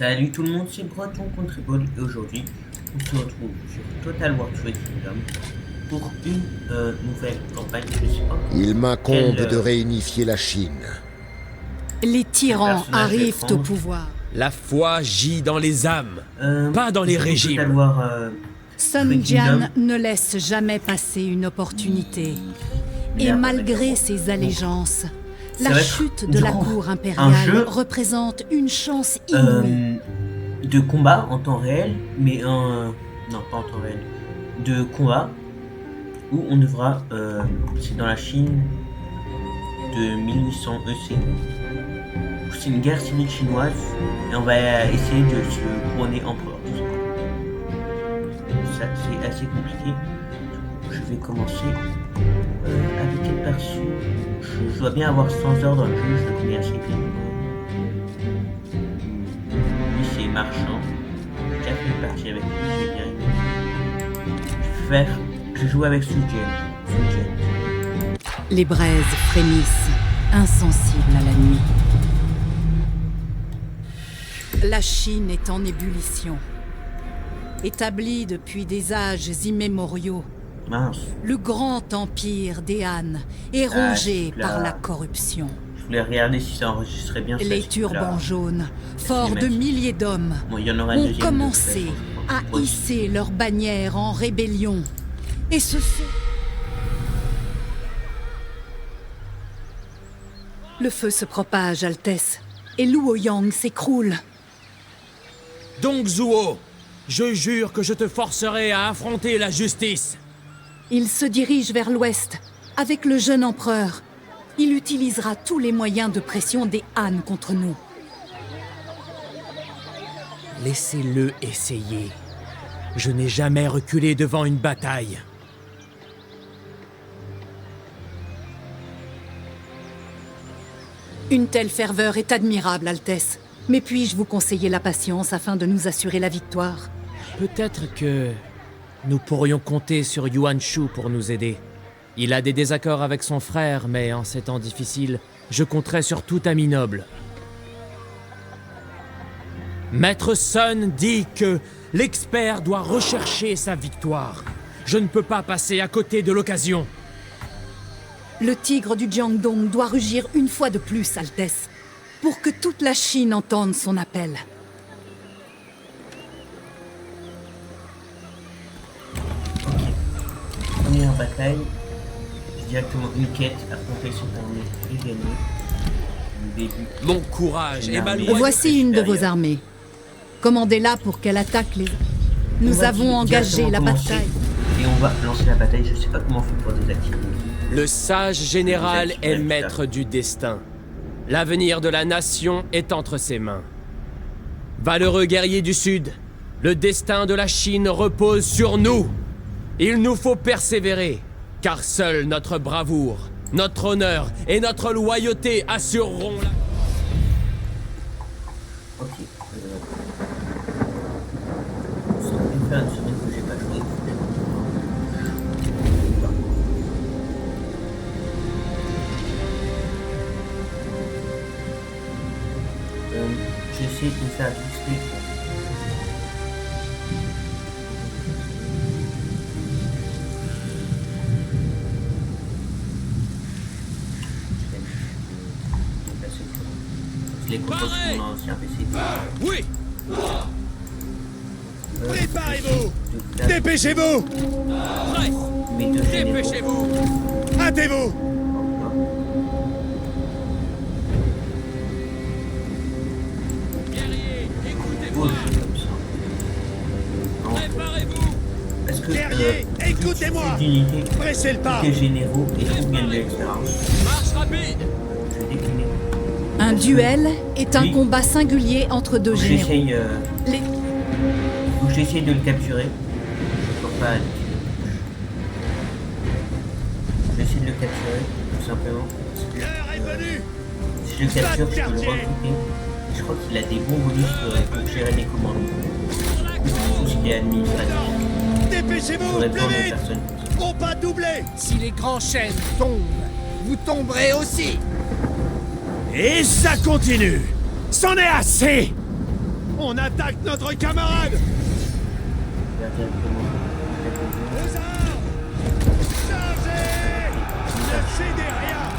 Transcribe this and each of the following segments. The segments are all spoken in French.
Salut tout le monde, c'est Breton contre Ebola et aujourd'hui on se retrouve sur Total War Trade Kingdom pour une nouvelle campagne. Je sais pas Il m'incombe quel, de réunifier la Chine. Les tyrans personnage arrivent prendre. au pouvoir. La foi gît dans les âmes, pas dans les sur régimes. Total War, Sun Trade Jian Kingdom. ne laisse jamais passer une opportunité. Et Merde, malgré ses allégeances, Ça la va être, chute de du la coup, cour un impériale jeu, représente une chance inouïe. de combat en temps réel, mais un... non pas en temps réel, de combat où on devra, c'est dans la Chine de 1800 EC. C'est une guerre civile chinoise et on va essayer de se couronner empereur. Ça c'est assez compliqué. Je vais commencer avec quel perso. Je dois bien avoir 100 heures dans le jeu, je le connais assez bien. Lui c'est marchand. J'ai déjà fait une partie avec lui, j'ai bien aimé. Je joue avec Sujen. Les braises frémissent, insensibles à la nuit. La Chine est en ébullition. Établie depuis des âges immémoriaux, Mince. le grand empire des Han est rongé là. par la corruption. Je voulais regarder si ça enregistrait bien. Les ça, turbans là. jaunes, forts de cinématique. milliers d'hommes, Bon, il y en aura un ont deuxième. commencé à hisser leurs bannières en rébellion. Et ce feu... Le feu se propage, Altesse, et Luoyang s'écroule. Donc Zuo, je jure que je te forcerai à affronter la justice. Il se dirige vers l'ouest, avec le jeune empereur. Il utilisera tous les moyens de pression des Han contre nous. Laissez-le essayer. Je n'ai jamais reculé devant une bataille. Une telle ferveur est admirable, Altesse. Mais puis-je vous conseiller la patience afin de nous assurer la victoire? Peut-être que nous pourrions compter sur Yuan Shu pour nous aider. Il a des désaccords avec son frère, mais en ces temps difficiles, je compterai sur tout ami noble. Maître Sun dit que l'expert doit rechercher sa victoire. Je ne peux pas passer à côté de l'occasion. Le tigre du Jiangdong doit rugir une fois de plus, Altesse, pour que toute la Chine entende son appel. Première bataille. J'ai directement une quête, affronter son armée et gagner. Le début. Mon courage et ma Et loyauté. Voici une de vos armées. Commandez-la pour qu'elle attaque les... On Nous va avons engagé directement la commencer bataille. Et on va lancer la bataille. Je sais pas comment on fait pour désactiver. Le sage général Vous êtes est super. maître du destin. L'avenir de la nation est entre ses mains. Valeureux guerriers du Sud, le destin de la Chine repose sur nous. Il nous faut persévérer, car seule notre bravoure, notre honneur et notre loyauté assureront la... Ok. Ça peut faire une semaine que j'ai pas joué. J'essaie de faire vite fait. Je les contrôle sur mon ancien PC. Oui! Préparez-vous! De faire Dépêchez-vous! Prêt! mes deux généraux. Dépêchez-vous! Hâtez-vous! Guerriers, Gauche, écoutez-moi! comme ça. Non, Préparez-vous! parce que Guerriers, écoutez-moi! toute unité, Pressez le pas! des généraux et tout gagne de l'expérience. Marche rapide! Je vais décliner. Un duel est un Oui. combat singulier entre deux Faut que généraux. j'essaye Les... faut que j'essaye de le capturer. Je peux pas. Je vais essayer de le capturer, tout simplement. Parce que, L'heure est venue! si je le capture, je peux le recruter. Et je crois qu'il a des bons bonus pour gérer des commandes. Tout ce qui est administratif. Dépêchez-vous! J'aurais Plus besoin de vite! personnes. Combat doublé! Si les grands chênes tombent, vous tomberez aussi. Et ça continue! C'en est assez! On attaque notre camarade. Vers directement. Aux armes. Chargez. Lâchez derrière.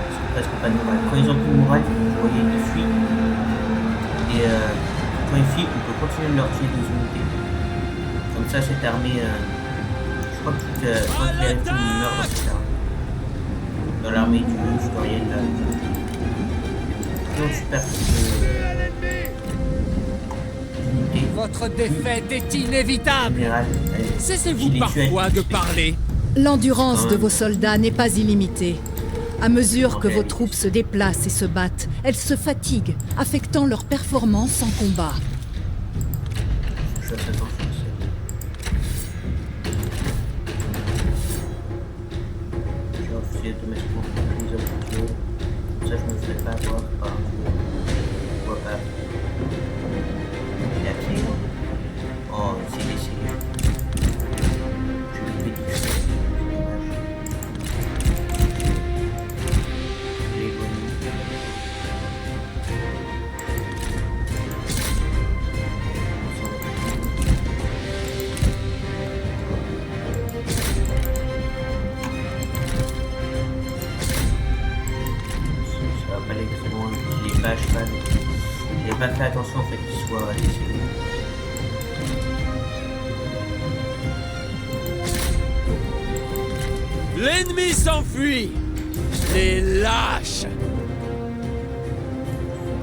Ils ont presque pas de morale. Quand ils ont plus de morale, vous voyez, ils fuient. Et quand ils fuient, on peut continuer de leur tuer des unités. Comme ça, cette armée, je crois que quand les tout meurt dans cette armée. Dans l'armée du historien là. Donc super À l'ennemi. unité. Votre défaite est inévitable. Général, allez. Cessez-vous parfois de parler. L'endurance de Ouais. vos soldats n'est pas illimitée. À mesure que Ok. vos troupes se déplacent et se battent, elles se fatiguent, affectant leur performance en combat. Je fais attention à ça. Je vais essayer de mettre mon plus à côté. Comme ça, je me fais pas avoir par. Je vois pas. Il a clé. Oh, c'est laissé. Je vais péter. C'est dommage. Je l'ai éloigné. On s'en va. Ça va pas aller très loin. Je l'ai pas à cheval. J'ai pas fait attention en fait qu'il soit laissé. L'ennemi s'enfuit. Les lâches.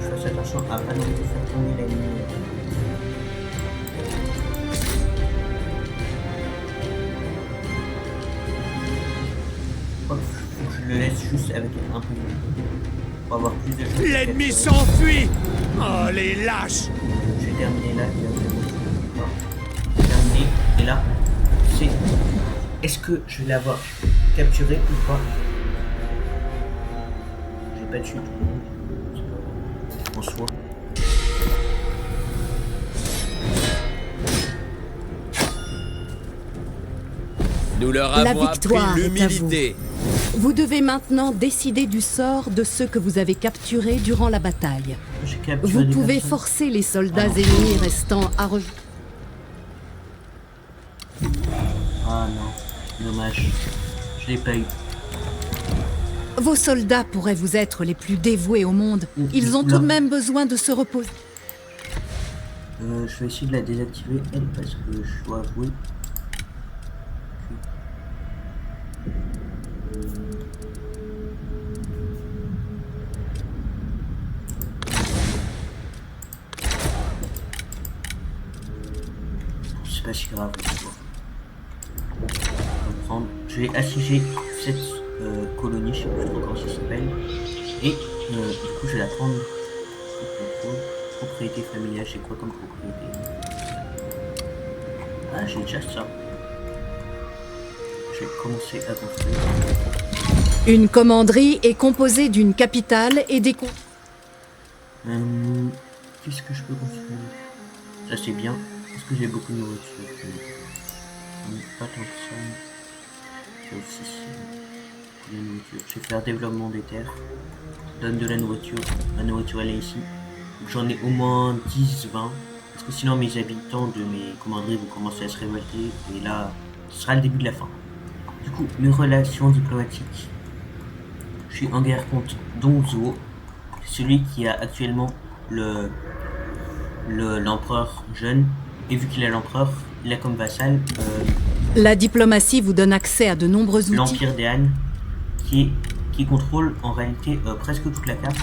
Je fasse attention à pas non plus faire tomber l'ennemi. Hop, je le laisse juste avec un peu de... Pour avoir plus de choses. L'ennemi s'enfuit. Oh, les lâches. Je vais terminer là. Terminé. Et là, c'est... Est-ce que je vais l'avoir capturé ou pas? J'ai pas tué tout le monde. En soi. Nous leur La avons victoire appris est à l'humilité. Vous devez maintenant décider du sort de ceux que vous avez capturés durant la bataille. J'ai capturé Vous des pouvez personnes. forcer les soldats Ah non. ennemis restant à rejoindre. Ah non, dommage. Je l'ai pas eu. Vos soldats pourraient vous être les plus dévoués au monde. Ils ont tout Oula. de même besoin de se reposer. Je vais essayer de la désactiver, elle, parce que je dois avouer. C'est pas si grave. Je vais prendre. Je vais assiéger cette colonie, je sais plus trop comment ça s'appelle. Et du coup, je vais la prendre. Propriété familiale, c'est quoi comme propriété? Ah, j'ai déjà ça. Je vais commencer à construire. Une commanderie est composée d'une capitale et des Qu'est-ce que je peux construire? Ça c'est bien. Est-ce que j'ai beaucoup de nourriture? Pas tant que ça. J'ai aussi de la nourriture. Je vais faire développement des terres. Donne de la nourriture. La nourriture elle est ici. J'en ai au moins 10-20. Parce que sinon mes habitants de mes commanderies vont commencer à se révolter. Et là, ce sera le début de la fin. Du coup, mes relations diplomatiques. Je suis en guerre contre Dongzhuo. Celui qui a actuellement l'empereur jeune. Et vu qu'il est l'empereur, il a comme vassal La diplomatie vous donne accès à de nombreux outils. l'Empire des Han, qui contrôle en réalité presque toute la carte.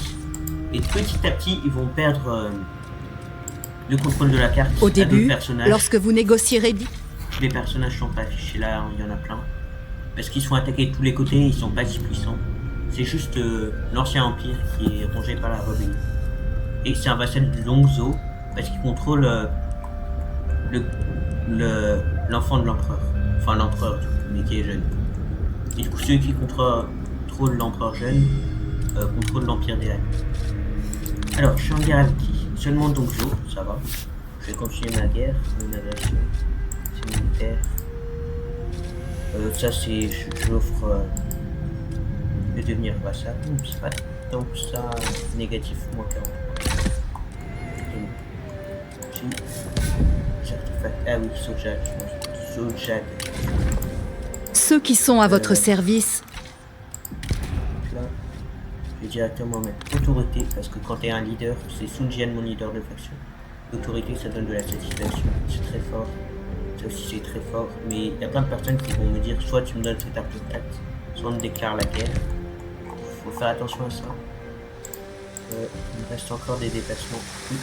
Et petit à petit, ils vont perdre le contrôle de la carte Au à d'autres début, personnages. lorsque vous négocierez... Les personnages sont pas affichés là, hein, il y en a plein. Parce qu'ils sont attaqués de tous les côtés, ils sont pas si puissants. C'est juste l'ancien empire qui est rongé par la rébellion. Et c'est un vassal du Longzhou, parce qu'il contrôle l'enfant de l'empereur. Enfin l'empereur, du coup, mais qui est jeune. Et du coup, ceux qui contrôlent l'empereur jeune contrôlent l'empire des Han. Alors, je suis en guerre avec qui? Seulement Dongzhou, ça va. Je vais continuer ma guerre, mon agression. C'est militaire. Ça c'est, j'offre de devenir vassal. C'est pas tant que ça négatif, moins 40. Artefacts. Ah oui, Sojak, je pense. Sojak. Ceux qui sont à votre service Là, je vais directement mettre autorité parce que quand tu es un leader, c'est Sun mon leader de faction. L'autorité, ça donne de la satisfaction, c'est très fort. Ça aussi, c'est très fort. Mais il y a plein de personnes qui vont me dire soit tu me donnes cet artefact, soit on me déclare la guerre. Faut faire attention à ça. Il me reste encore des déplacements. Oui.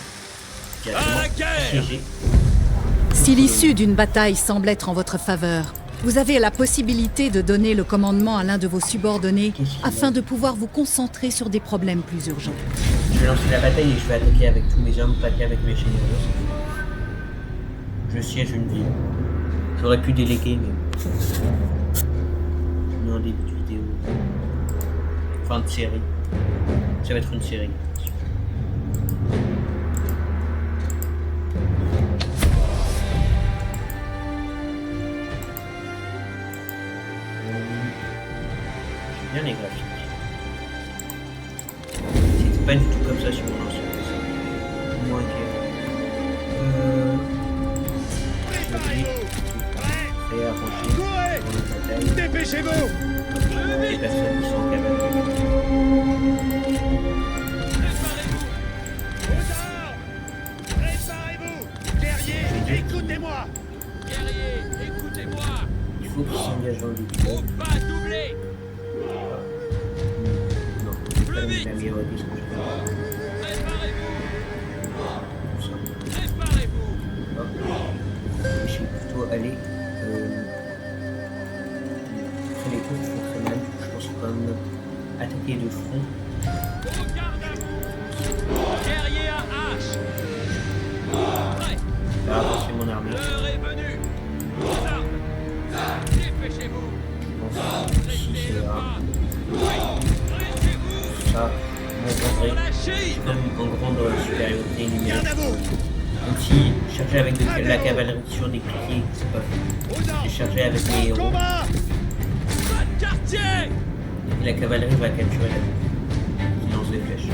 À la guerre! Assiégé. Si l'issue d'une bataille semble être en votre faveur, vous avez la possibilité de donner le commandement à l'un de vos subordonnés afin de pouvoir vous concentrer sur des problèmes plus urgents. Je vais lancer la bataille et je vais attaquer avec tous mes hommes, pas avec mes généraux. Je siège une ville. J'aurais pu déléguer, mais... Non, début de vidéo. Fin de série. Ça va être une série. J'aime bien les graphiques. C'était pas du tout comme ça sur mon ancien PC. Moins que... Préparez-vous! Prêt à ranger Courez! pour la bataille. Dépêchez-vous! Les personnes qui sont en cavalerie. Préparez-vous! Aux armes! Préparez-vous! Guerriers, écoutez-moi! Guerrier, écoutez-moi. Il faut qu'ils s'engagent dans le Au duel. pas doublé. Non, c'est pas la meilleure idée ce que je fais. Préparez-vous. Tout ça. Préparez-vous. Hop. Je vais plutôt aller. Après les coups font très mal. Je pense qu'on peut quand même attaquer de front. Au garde à vous. Guerrier à hache. Prêt. Faire avancer mon armée. L'heure est venue. Aux armes. Dépêchez-vous. Je pense que ici c'est là. Dressez-vous. Ça, mon André. Pour la J'ai Chine. quand même une grande supériorité numérique. Garde à vous! Même si charger avec la cavalerie sur des piquets, c'est pas fou. Aux armes! J'ai chargé avec les héros. Combat! Pas de quartier. Et la cavalerie va capturer la ville. Qui lance des flèches.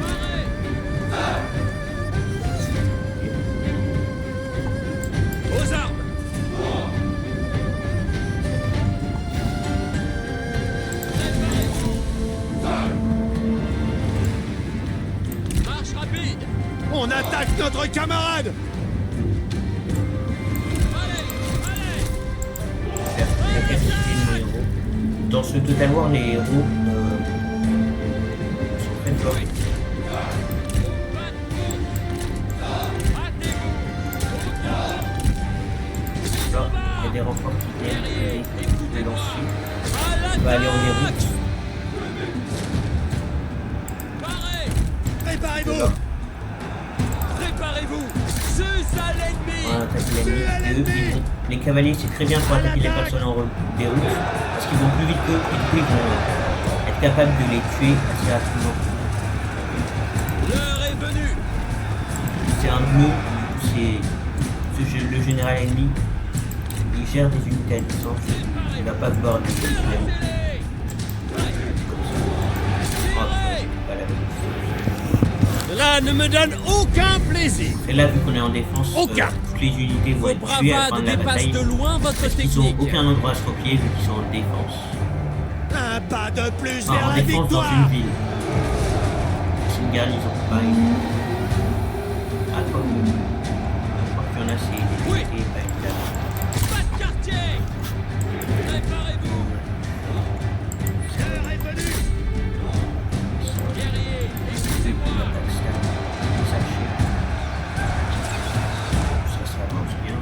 Parez. Aux armes. Marche rapide. On attaque notre camarade! Allez, allez. Faire la capacité de nos héros. Dans ce Total War, les héros sont très forts. Là, il y a des renforts qui viennent de lancer. On va aller en déroute. Préparez-vous! Là, Préparez-vous. Sus à l'ennemi. on attaque l'ennemi. Et eux, ils vont- les cavaliers, c'est très bien pour attaquer les personnes en déroute. Parce qu'ils vont plus vite qu'eux. Et du coup, ils vont être capables de les tuer assez rapidement. L'heure est venue. C'est un bleu. C'est le général ennemi. Il gère des unités à distance. Il va pas vouloir les tuer. Cela ne me donne aucun plaisir. Et là, vu qu'on est en défense, Aucun. toutes les unités vont Vos être tuées à la fin bravades de la dépassent bataille. de loin votre Parce qu'ils n'ont technique. aucun endroit à se replier vu qu'ils sont en défense. Un pas de plus Enfin, vers en la défense dans une victoire! ville. C'est une garnison, pareil. Ah, quoi que. Je crois qu'il y en a, c'est des Oui. unités pas évidentes. Pas de quartier. Préparez-vous. L'heure est venue! Guerrier, écoutez-moi. Ça avance bien.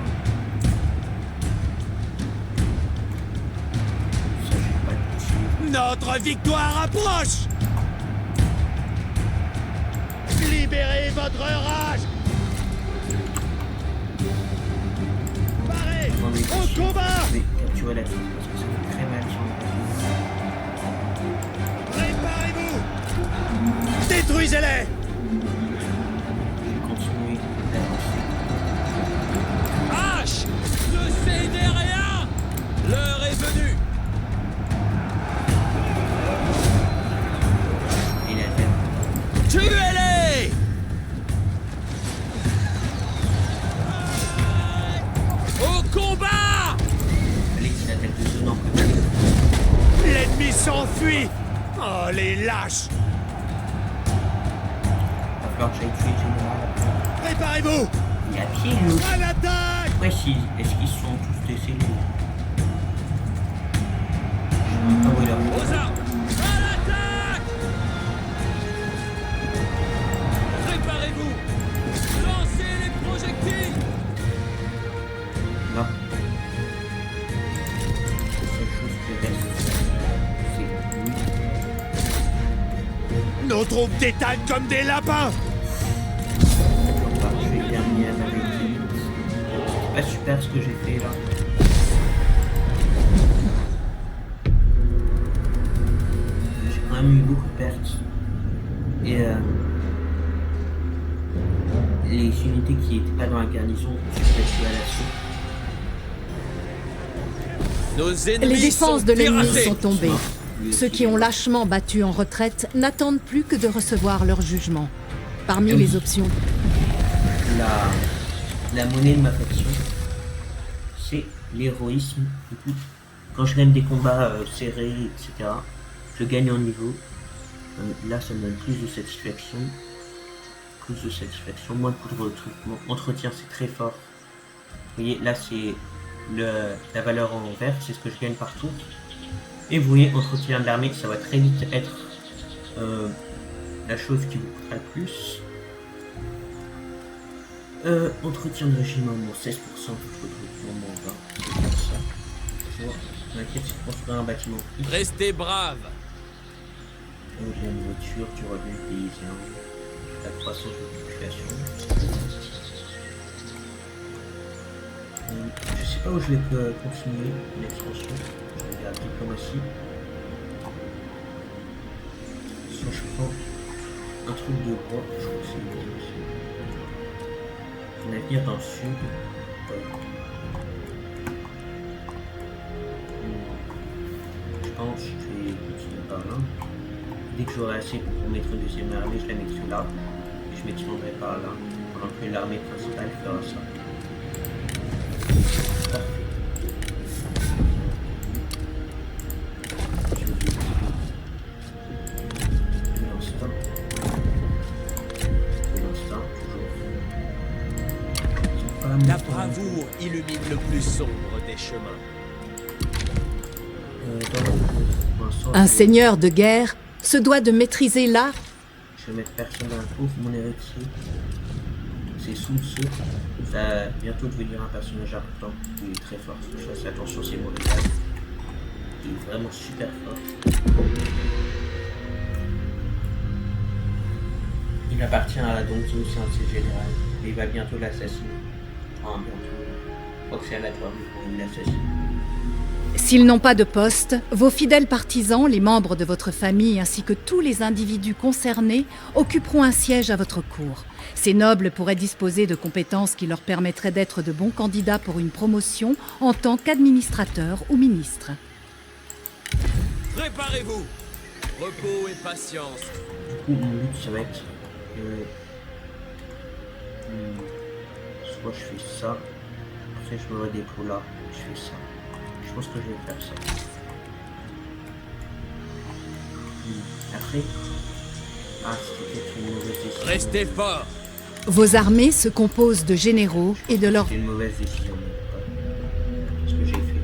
Ça, j'ai pas de dessus. Notre victoire approche! Libérez votre rage! Parez! Dans les Au dessus, combat! je vais capturer la ville parce que ça fait très mal sur le papier. Préparez-vous! Détruisez-les! Je vais continuer d'avancer. Hache. Ne cédez rien. L'heure est venue. Et la terre. Tuez-les. fuient. Oh, les lâches. Va falloir que j'aille tuer le général après. Préparez-vous. Il est à pied lui aussi. À l'attaque. Après, est-ce qu'ils sont tous décédés? Ah oui, là. Aux armes. À l'attaque. Préparez-vous. Lancez les projectiles. Là. La seule chose qui reste, c'est lui. Nos troupes détalent comme des lapins. Je vais terminer la navette. C'est pas super ce que j'ai fait là. J'ai quand même eu beaucoup de pertes. Et les unités qui n'étaient pas dans la garnison se sont tuées à l'assaut. Nos ennemis Les défenses sont de l'ennemi terrassés. sont tombées. Ceux qui ont lâchement battu en retraite n'attendent plus que de recevoir leur jugement. Parmi les options, La monnaie de ma faction, c'est l'héroïsme. Du coup, quand je gagne des combats serrés, etc., je gagne en niveau. Là, ça me donne plus de satisfaction. Moins de coups de recrutement. Entretien, c'est très fort. Vous voyez, là, c'est la valeur en vert, c'est ce que je gagne par tour. Et vous voyez, entretien de l'armée, ça va très vite être la chose qui vous coûtera le plus. Entretien de régiment, bon, 16% de recrutement, bon, on va faire ça. Je m'inquiète, c'est de construire un bâtiment. Restez braves. De la nourriture, du revenu paysan, la croissance de population. Je sais pas où je vais continuer l'expansion. Je vais regarder diplomatie. Soit je prends un truc de bois, je crois que c'est bien aussi. Un avenir dans le sud. Je pense que je vais continuer par là. Dès que j'aurai assez pour mettre une deuxième armée, je la mettrai là. Et je m'étendrai par là. Pendant que l'armée principale fera ça. Parfait. De l'instinct, toujours. La bravoure illumine le plus sombre des chemins. un seigneur de guerre se doit de maîtriser l'art. Je vais mettre personne dans la pauvre, mon héritier. C'est Sun Tzu. Ça va bientôt devenir un personnage important. Il est très fort. Je fasse attention, c'est mon rival. Il est vraiment super fort. Il appartient à Dongzhou, c'est un de ses généraux. Et il va bientôt l'assassiner. Enfin, bientôt. Je crois que c'est aléatoire, mais bon, il l'assassine. S'ils n'ont pas de poste, vos fidèles partisans, les membres de votre famille ainsi que tous les individus concernés occuperont un siège à votre cour. Ces nobles pourraient disposer de compétences qui leur permettraient d'être de bons candidats pour une promotion en tant qu'administrateur ou ministre. Préparez-vous. Repos et patience. Du coup, mon but, ça va être... soit je fais ça, après je me redéploie là, je fais ça. Je pense que je vais faire ça. Après... Ah, c'était peut-être une mauvaise décision. Restez forts. Vos armées se composent de généraux et de leurs... C'est une mauvaise décision, mais ce que j'ai fait.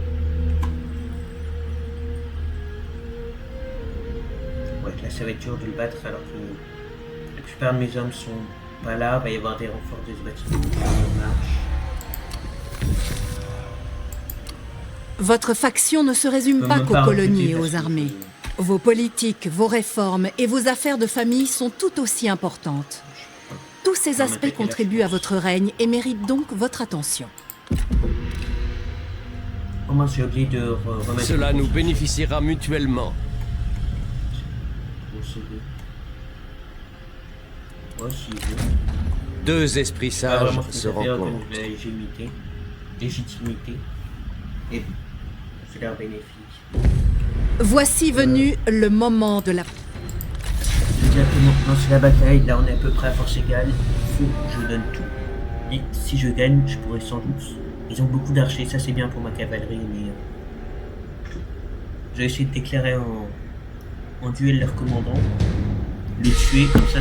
Ouais, là ça va être dur de le battre alors que la plupart de mes hommes sont pas là. Il va y avoir des renforts de ce bâtiment qui marche. Votre faction ne se résume pas qu'aux colonies et aux armées. Vos politiques, vos réformes et vos affaires de famille sont tout aussi importantes. Tous ces aspects contribuent à votre règne et méritent donc votre attention. Au moins j'ai oublié de remettre... Cela nous bénéficiera mutuellement. Ouais, si je veux. Deux esprits Pas sages vraiment ce que se ça fait, comme rencontrent. la légitimité et c'est leur bénéfice. Voici venu le moment de la... Exactement, lancer la bataille, là on est à peu près à force égale, il faut que je donne tout. Et si je gagne, je pourrais sans doute... Ils ont beaucoup d'archers, ça c'est bien pour ma cavalerie, mais... Je vais essayer de t'éclairer en en duel leur commandant, les tuer, comme ça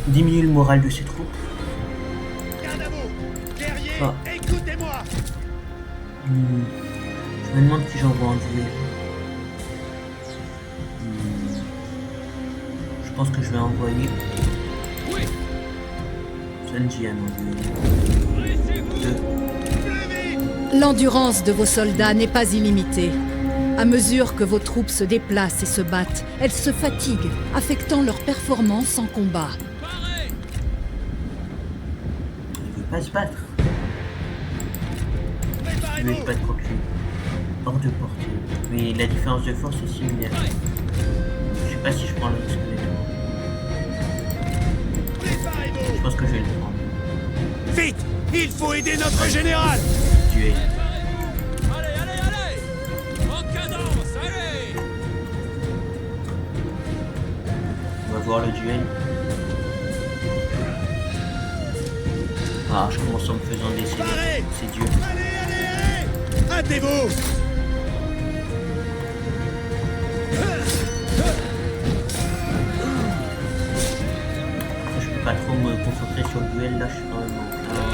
diminue le moral de ses troupes. Garde à vous. Guerrier, Ah. écoutez-moi. Je me demande qui j'envoie en duel. Je pense que je vais envoyer Oui. Sanjian en duel. Deux. L'endurance de vos soldats n'est pas illimitée. À mesure que vos troupes se déplacent et se battent, elles se fatiguent, affectant leur performance en combat. Paré. Il veut pas se battre. Il veut Préparez-vous. se battre contre lui. Hors de portée. Mais la différence de force est similaire. Je sais pas si je prends le risque honnêtement. Préparez-vous. Je pense que je vais le prendre. Vite. Il faut aider notre général. Duel. Allez, allez, allez. En cadence, allez. On va voir le duel. Ah, je commence en me faisant décéder. Paré. C'est Dieu. Allez, allez, allez. Hâtez-vous. Je peux pas trop me concentrer sur le duel là, je suis quand même en train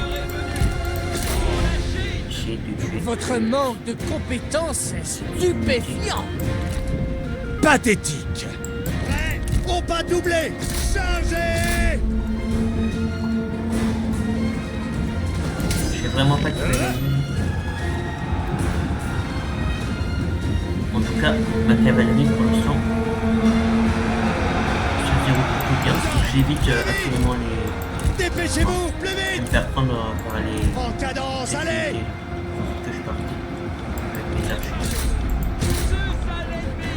d'essayer de tuer. Votre manque de compétences est stupéfiant. Pathétique. Prêt. Combat doublé. Chargez. Je sais vraiment pas qui va gagner. En tout cas, ma cavalerie pour l'instant se déroule plutôt bien. J'évite absolument Dépêchez-vous. Plus de me vite. faire prendre par les En cadence. Allez. unités que je parte avec mes archers. Tous à l'ennemi.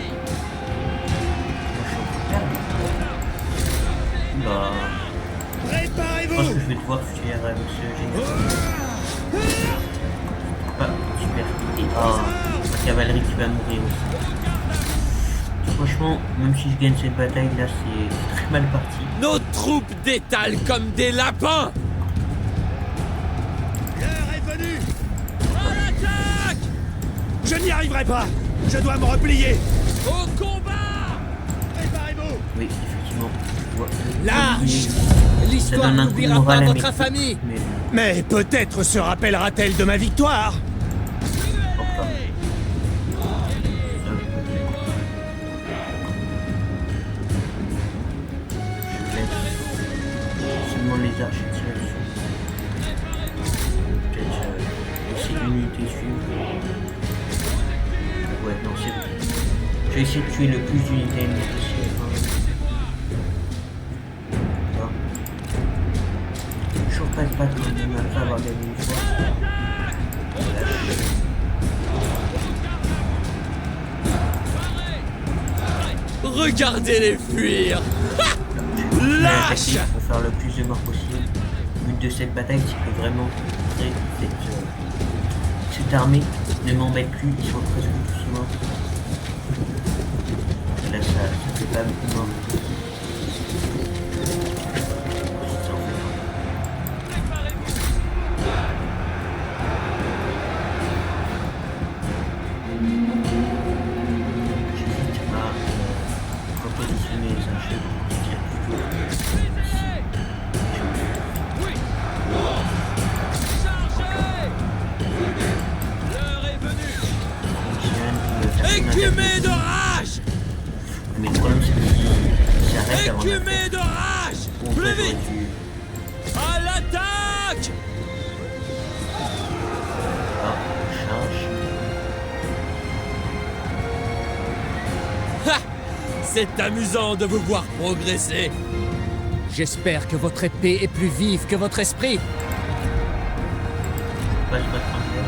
Bah, je pense Préparez-vous. que je vais devoir fuir monsieur général. Pas super. Et ma cavalerie qui va mourir aussi. Franchement, même si je gagne cette bataille là, c'est très mal parti. Nos troupes détalent comme des lapins. L'heure est venue. À l'attaque. Je n'y arriverai pas. Je dois me replier. Au combat. Préparez-vous. Oui, effectivement. je vois. Lâche. Ça L'histoire donne un coup de n'oubliera moral pas à votre mes troupes, infamie. Mais Mais peut-être se rappellera-t-elle de ma victoire. enfin. Je laisse seulement les archers tirer dessus. Peut-être laisser une unité suivre. Ouais, non, c'est bon. Je vais essayer de tuer le plus d'unités ennemies possible. Voilà. Toujours pas de battre quand même après avoir gagné une fois. Regardez-les fuir. Lâche pour faire le plus de morts possible. Le but de cette bataille, c'est que vraiment cette armée ne m'embête plus, ils sont presque tous morts. Et là, ça fait pas beaucoup de morts. Ça en fait pas. J'hésite à repositionner les archers pour qu'ils tirent plutôt ici. Oui. Chargez. L'heure est venue. Écumez de rage. Mais le problème c'est qu'il s'arrête avant la Écumez de rage. Bon, Plus j'aurais vite. dû... À l'attaque. Ah, charge. Ha! C'est amusant de vous voir progresser. J'espère que votre épée est plus vive que votre esprit. Pas se battre en duel.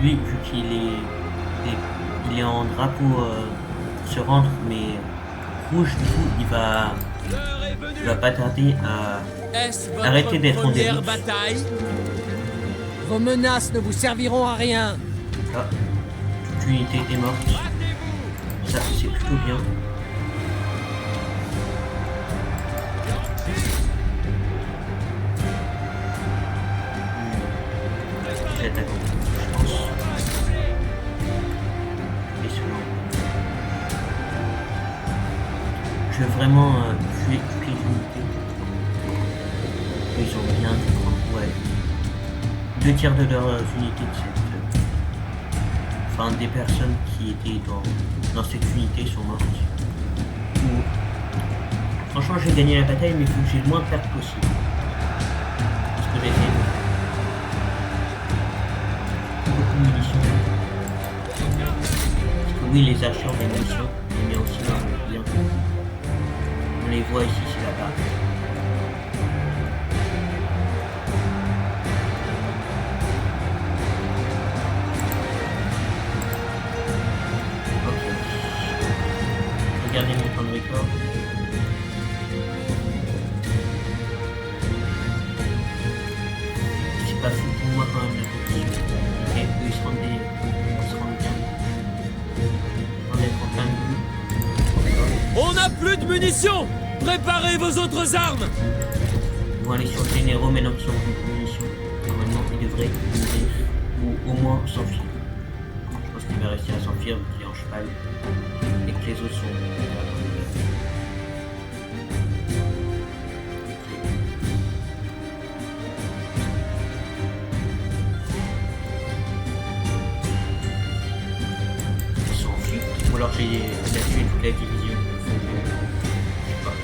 Lui, vu il est en drapeau pour se rendre, mais rouge, du coup, il va pas tarder à... Est-ce votre Arrêtez d'être en première déroute. bataille? Vos menaces ne vous serviront à rien. Ah, toute l'unité est morte. Ça, c'est plutôt bien. je veux vraiment tuer toutes les unités. Ils ont bien dû prendre, ouais, 2 tiers de leurs unités de cette... Enfin, des personnes qui étaient dans cette unité sont mortes. Ou... Franchement, j'ai gagné la bataille, mais il faut que j'ai le moins de pertes possible. Parce que j'ai beaucoup de munitions. Parce que oui, les acheteurs des munitions, mais aussi dans le bien. On les voit ici, c'est là-bas. Ok. Regardez mon temps de record. C'est pas fou pour moi quand même la compétition. Ok, eux ils se rendent bien. On est en plein de bout. On n'a plus de munitions. Préparez vos autres armes. Ils vont aller sur les généraux maintenant qu'ils ont plus de munitions. Normalement ils devraient mourir ou au moins s'enfuir. Je pense qu'il va réussir à s'enfuir vu qu'il est en cheval et que les autres sont... Ils sont enfuis. Ou alors j'ai tué toute la division. Je sais pas.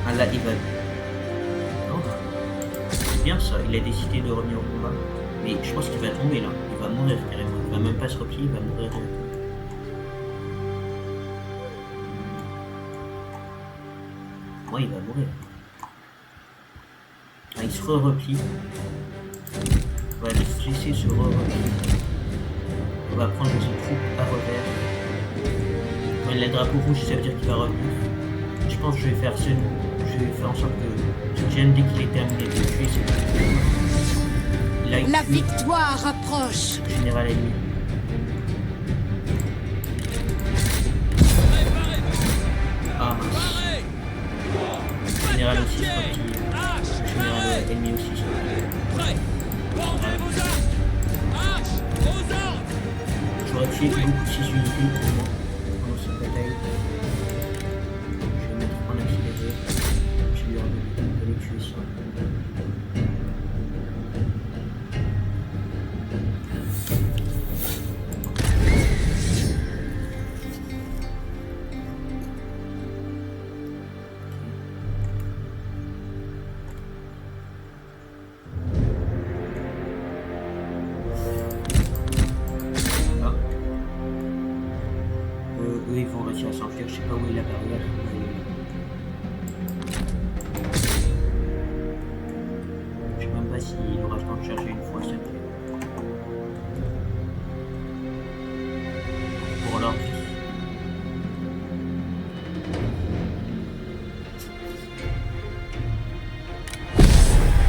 Ah là, il va... Non. C'est bien ça, il a décidé de revenir au combat. Mais je pense qu'il va tomber là. Il va mourir carrément. Il va même pas se replier, il va mourir en même temps. Ouais, il va mourir. Ah, il se replie. On va les laisser se replier. On va prendre ses troupes à revers. Quand il a le drapeau rouge, ça veut dire qu'il va revenir. Je pense que je vais faire en sorte que ce gemme, dès qu'il est terminé de tuer, là, La victoire approche. le général ennemi. Ah mince. Le général aussi se replie. Le général ennemi aussi se replie. Prêt. Portez vos armes. Hache. Aux armes. J'aurais tué beaucoup de 6 unités pour moi pendant cette bataille. Je vais mettre en accéléré. Je vais lui ordonner de les tuer ça. Là. Eux ils vont réussir à s'enfuir, je sais pas où est la barrière. Je sais même pas s'il aura le temps de charger une fois cette fois. Pour leur vie.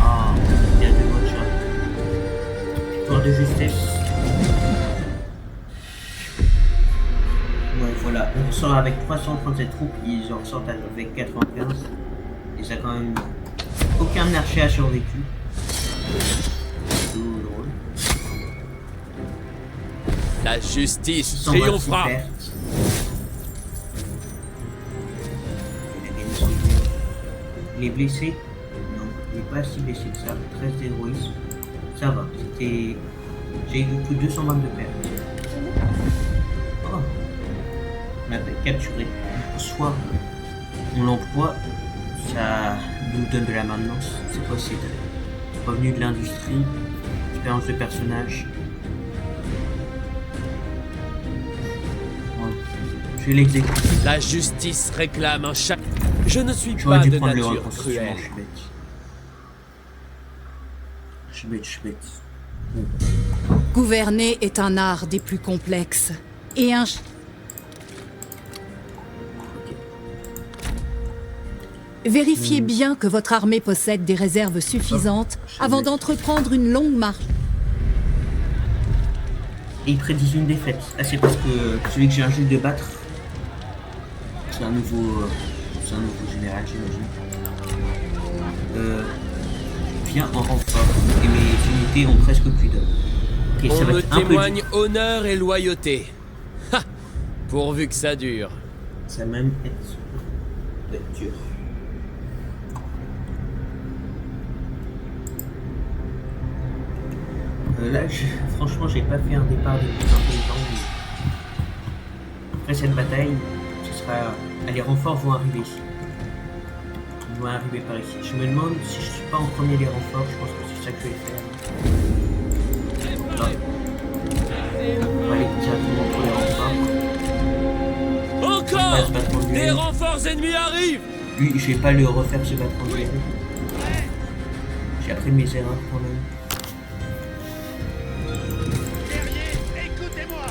Ah, il y a 2 mots de chat. Victoire de justesse. Ouais, voilà, on sort avec 337 troupes, ils en sortent avec 95. Et ça quand même... Aucun archer a survécu. C'est tout drôle. La justice 626 triomphera. pertes. Il a gagné son duel. Il est blessé? Non, il n'est pas si blessé que ça. 13 d'héroïsme. Ça va, c'était... J'ai eu que 222 pertes. Oh. On a capturé. Soit on l'emploie, ça nous donne de la maintenance. C'est quoi? C'est revenu de l'industrie, expérience de personnage. Bon, je vais l'exécuter. La justice réclame un chat. Je ne suis J'aurais pas dû de prendre le nature reconstitution, cruelle. je suis bête. Je suis bête, je suis bête. Gouverner est un art des plus complexes. Et un... Vérifiez bien que votre armée possède des réserves suffisantes avant d'entreprendre une longue marche. Et ils prédisent une défaite. Ah, c'est parce que celui que j'ai un jeu de battre, c'est un nouveau général, j'imagine. Vient en renfort. Et mes unités ont presque plus d'hommes. Ok, ça On va me être un peu témoigne dur. honneur et loyauté. Ha! Pourvu que ça dure. Ça va même être dur. Là, franchement, j'ai pas fait un départ des plus intelligents. Mais... Après cette bataille, ce sera... Les renforts vont arriver ici. Ils vont arriver par ici. Je me demande si je suis pas en premier des renforts. Je pense que c'est ça que je vais faire. Non. On va aller directement pour les renforts. Encore! se battre contre lui. Des renforts ennemis arrivent! Lui, je vais pas le refaire se battre contre lui. J'ai appris mes erreurs quand même. Guerrier, écoutez-moi.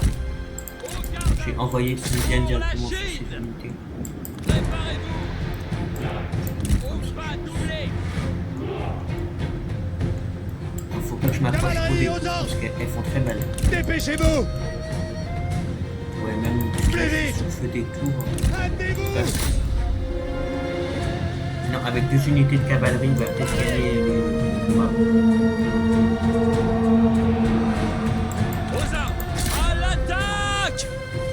J'ai envoyé Sylviane directement sur ses unités. Préparez-vous. On va doubler. Faut pas que je m'approche trop des Cavalerie aux coups parce ordres. qu'elles font très mal. Dépêchez-vous. Ouais, même Plus vite. si je fais des tours. Hâtez-vous. Non, avec 2 unités de cavalerie, il va peut-être gagner le combat. Aux armes. À l'attaque.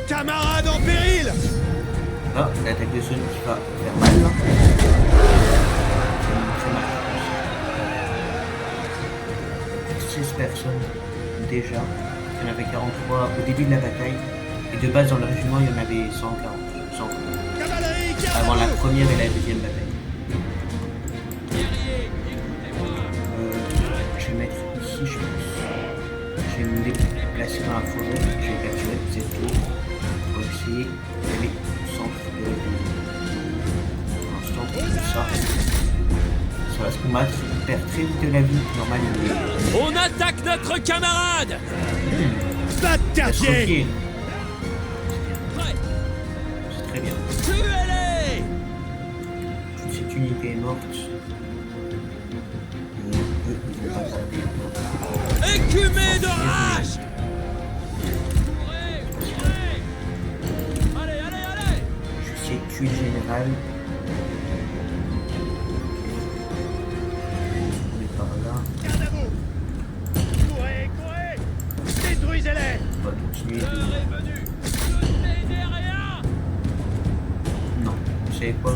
Camarades en péril. Ah, l'attaque de Sonic qui va faire mal là. C'est mal. 16 personnes déjà. Il y en avait 43 au début de la bataille. Et de base dans le régiment il y en avait 140. 100. Cavalerie, Avant la garde-vous. première et la deuxième bataille. Guerrier, écoutez-moi. Je vais mettre ici je pense. Je vais me déplacer dans la forêt. Je vais capturer cette tour. Pour essayer d'aller au centre de la ville. Pour l'instant, comme ça. Ça va se combattre. Il perd très vite de la vie. Normalement, il On attaque notre camarade! Pas de est quartier. choqué. Prêt. C'est très bien. Tuez-les. Toute cette unité est morte. Eux, ils vont pas tarder. Écumez de rage. Courez, courez. Allez, allez, allez. Je vais essayer de tuer le général. On est par là. Garde à vous. Courez, courez. Détruisez-les. On va continuer L'heure de... est venue. Ne cédez rien. Non, vous savez quoi?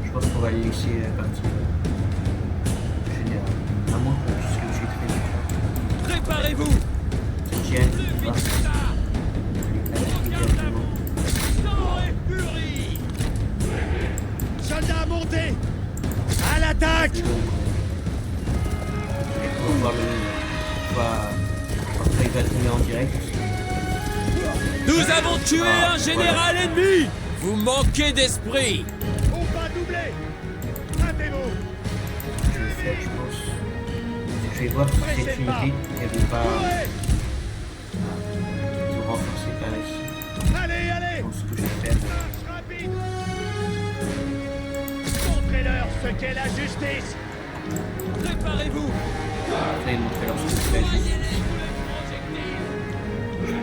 Je pense qu'on va le laisser partir. Général. À moins qu'on puisse le tuer très vite. Préparez-vous. Tiens, Plus on va vite que ça. les attaquer directement. Sang et furie. Soldats montés. À l'attaque. Et pour voir le... Après, il va tomber en direct. Nous avons tué un général ennemi! Vous manquez d'esprit! On va doubler. Hâtez-vous. Je vais faire, je pense. Je vais voir si cette unité, elle veut pas Courez. se renforcer par ici. Allez, Je allez. pense que je vais faire. Marche rapide. Montrez-leur ce qu'est la justice. Préparez-vous. Après, montrer leur ce que je fais.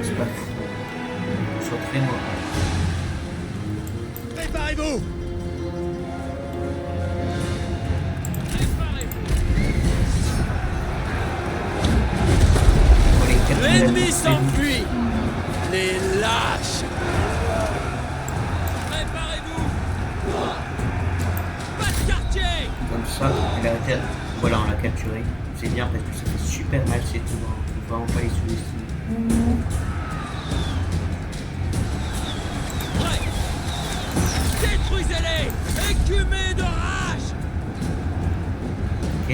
C'est pas fou. Ils sont très morts. Préparez-vous. Pour les capturer, L'ennemi c'est s'enfuit! Les lâches! Préparez-vous. Pas de quartier. comme ça. Elle a été... Voilà, on l'a capturé. C'est bien parce que ça fait super mal ces tours. On peut vraiment pas les sous-estimer. Prêt. Détruisez-les. Écumez de rage. Ok,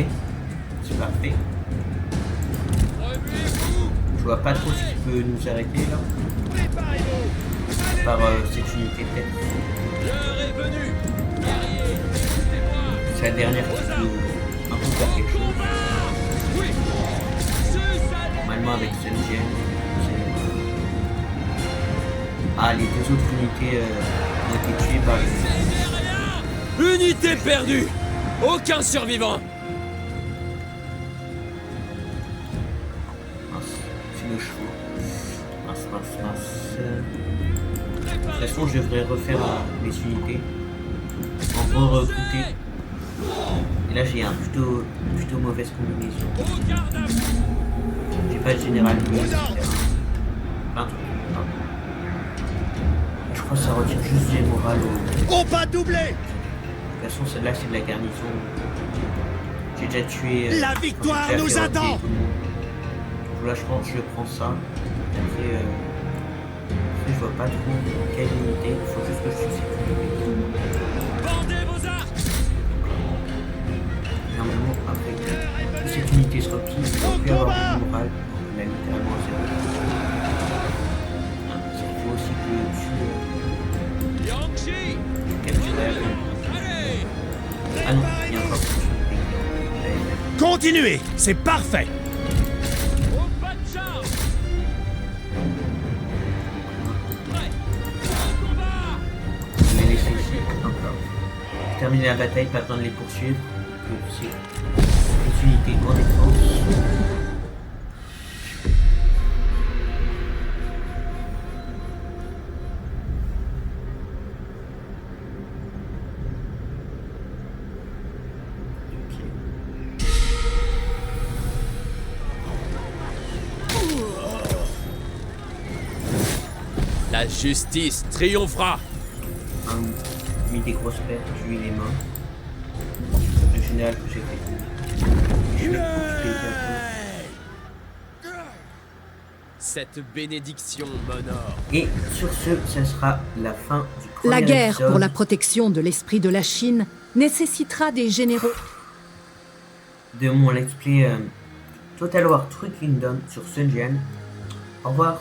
c'est parfait. Remuez-vous. Je vois pas trop ce qui peut nous arrêter là. Préparez-vous. Par cette unité peut-être. L'heure est venue. Guerrier, écoutez-moi. C'est la dernière qui peut un peu faire quelque chose. Oui. Normalement avec cette gemme. Ah, les deux autres unités ont été tuées par les... Unité perdue! Aucun survivant! Mince, c'est le chevaux. Mince. De toute façon, je devrais refaire les unités. En re-recruter. Et là, j'ai un plutôt mauvaise combinaison. Au garde à vous. J'ai pas de général. Un truc. Non. Je crois que ça retire juste les morales au... Combat doublé! De toute façon, celle-là, c'est de la garnison. J'ai déjà tué... La victoire j'ai déjà nous fait attend! roter tout le monde. Là, je pense que je prends ça. Après, je vois pas trop quelle unité. Il faut juste que je suis sécurisé. Bandez vos arcs! Normalement, après que cette unité se replie, il ne peut plus avoir de morale. On a littéralement zéro. Il faut aussi que je tue... Yangshi! capturer la zone. Allez! Ah non, il y a encore quelque chose. Continuez! C'est parfait! Au pas de charge! Prêt! Au combat! Je vais laisser ici. Hop là. Terminer la bataille, pas besoin de les poursuivre. C'est les unités en défense. La justice triomphera. Mis des grosses pertes, j'ai eu les mains. Le général que j'ai fait. Je vais couper directement. Cette bénédiction m'honore. Et sur ce, ce sera la fin du premier La guerre épisode. pour la protection de l'esprit de la Chine nécessitera des généraux. De mon let's play Total War True Kingdom sur Sun Jian. Au revoir.